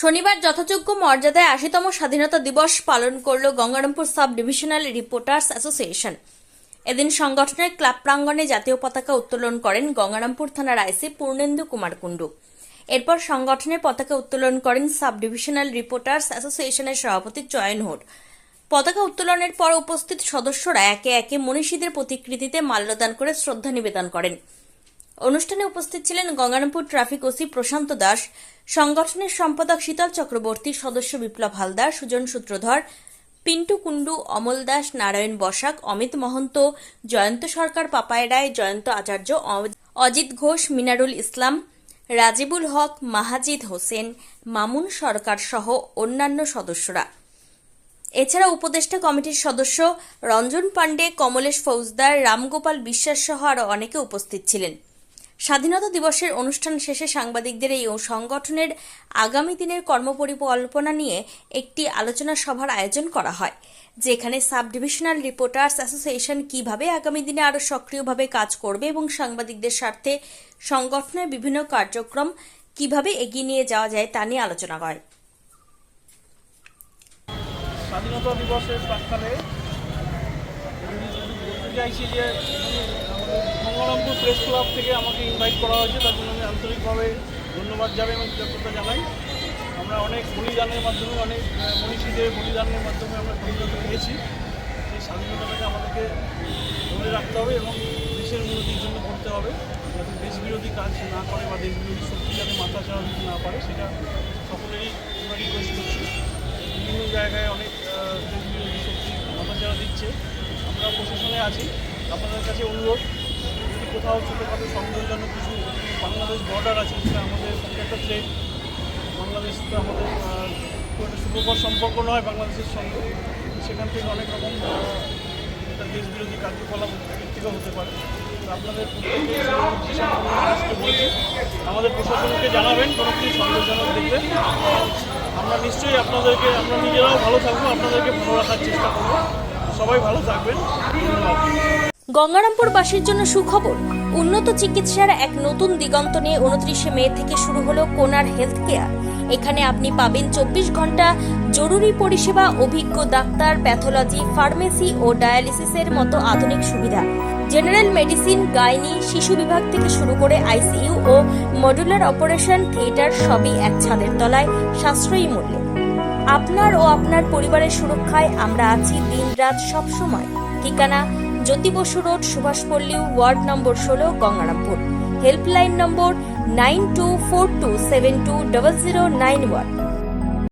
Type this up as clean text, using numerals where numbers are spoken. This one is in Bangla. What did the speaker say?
শনিবার যথাযোগ্য মর্যাদায় ৮০তম স্বাধীনতা দিবস পালন করল Gangarampur sub divisional reporters association. এদিন সংগঠনের ক্লাব প্রাঙ্গণে জাতীয় পতাকা উত্তোলন করেন গঙ্গারামপুর থানার আইসি পূর্ণেন্দু কুমার কুণ্ডু। এরপর সংগঠনের পতাকা উত্তোলন করেন সাব ডিভিশনাল রিপোর্টার্স অ্যাসোসিয়েশনের সভাপতি চয়ন হোড। পতাকা উত্তোলনের পর উপস্থিত সদস্যরা একে একে মনীষীদের প্রতিকৃতিতে মাল্যদান করে শ্রদ্ধা নিবেদন করেন। অনুষ্ঠানে উপস্থিত ছিলেন গঙ্গারামপুর ট্রাফিক ওসি প্রশান্ত দাস, সংগঠনের সম্পাদক শীতল চক্রবর্তী, সদস্য বিপ্লব হালদার, সুজন সূত্রধর, পিন্টু কুণ্ডু, অমল দাস, নারায়ণ বসাক, অমিত মহন্ত, জয়ন্ত সরকার, পাপাই রায়, জয়ন্ত আচার্য, অজিত ঘোষ, মিনারুল ইসলাম, রাজিবুল হক, মাহাজিদ হোসেন, মামুন সরকার সহ অন্যান্য সদস্যরা। এছাড়া উপদেষ্টা কমিটির সদস্য রঞ্জন পাণ্ডে, কমলেশ ফৌজদার, রামগোপাল বিশ্বাস সহ আরও অনেকে উপস্থিত ছিলেন। স্বাধীনতা দিবসের অনুষ্ঠান শেষে সাংবাদিকদের এই সংগঠনের আগামী দিনের কর্মপরিকল্পনা নিয়ে একটি আলোচনা সভার আয়োজন করা হয়, যেখানে সাব ডিভিশনাল রিপোর্টার্স অ্যাসোসিয়েশন কিভাবে আগামী দিনে আরও সক্রিয়ভাবে কাজ করবে এবং সাংবাদিকদের স্বার্থে সংগঠনের বিভিন্ন কার্যক্রম কিভাবে এগিয়ে নিয়ে যাওয়া যায় তা নিয়ে আলোচনা হয়। স্বাধীনতা দিবসের প্রাক্কালে বলতে চাইছি যে গঙ্গারামপুর প্রেস ক্লাব থেকে আমাকে ইনভাইট করা হয়েছে, তার জন্য আমি আন্তরিকভাবে ধন্যবাদ জানাই এবং কৃতজ্ঞতা জানাই। আমরা অনেক বলিদানের মাধ্যমে, অনেক মনীষীদের বলিদানের মাধ্যমে আমরা স্বাধীনতা পেয়েছি। সেই স্বাধীনতাটাকে আমাদেরকে ধরে রাখতে হবে এবং দেশের উন্নতির জন্য করতে হবে, যাতে দেশ বিরোধী কাজ না করে বা দেশ বিরোধী শক্তি যাতে মাথা চাওয়া দিতে না পারে, সেটা সকলেরই আমরা রিকোয়েস্ট করছি। বিভিন্ন জায়গায় অনেক দেশ বিরোধী শক্তি মাথাচাড়া দিচ্ছে। আমরা প্রশাসনে আছি, আপনাদের কাছে অনুরোধ, যদি কোথাও ছোটোখাটো সন্দেহজনক কিছু বাংলাদেশ বর্ডার আছে, যেটা আমাদের একটা ট্রেড, বাংলাদেশ তো আমাদের খুব একটা সুখকর সম্পর্ক নয় বাংলাদেশের সঙ্গে, সেখান থেকে অনেক রকম একটা দেশ বিরোধী কার্যকলাপ থেকেও হতে পারে। আপনাদের প্রত্যেকে মানুষকে বলছি, আমাদের প্রশাসনকে জানাবেন কোনো কিছু সন্দেহজনক দেখবেন। আমরা নিশ্চয়ই আপনাদেরকে, আমরা নিজেরাও ভালো থাকবো, আপনাদেরকে ভালো রাখার চেষ্টা করবো। সবাই ভালো থাকবেন, ধন্যবাদ। গঙ্গারামপুরবাসীর জন্য সুখবর, উন্নত চিকিৎসার এক নতুন দিগন্ত নিয়ে 29শে মে থেকে শুরু হলো কোনার হেলথ কেয়ার। এখানে আপনি পাবেন 24 ঘন্টা জরুরি পরিষেবা, অভিজ্ঞ ডাক্তার, প্যাথোলজি, ফার্মেসি ও ডায়ালিসিসের মতো আধুনিক সুবিধা, জেনারেল মেডিসিন, গাইনি, শিশু বিভাগ থেকে শুরু করে আইসিইউ ও মডুলার অপারেশন থিয়েটার সবই এক ছাদের তলায় সাশ্রয়ী মূল্যে। আপনার ও আপনার পরিবারের সুরক্ষায় আমরা আছি দিনরাত সবসময়। ঠিকানা Jyoti Basu road, Subhashpalli, ward number 16, Gangarampur. Helpline number 9242720091।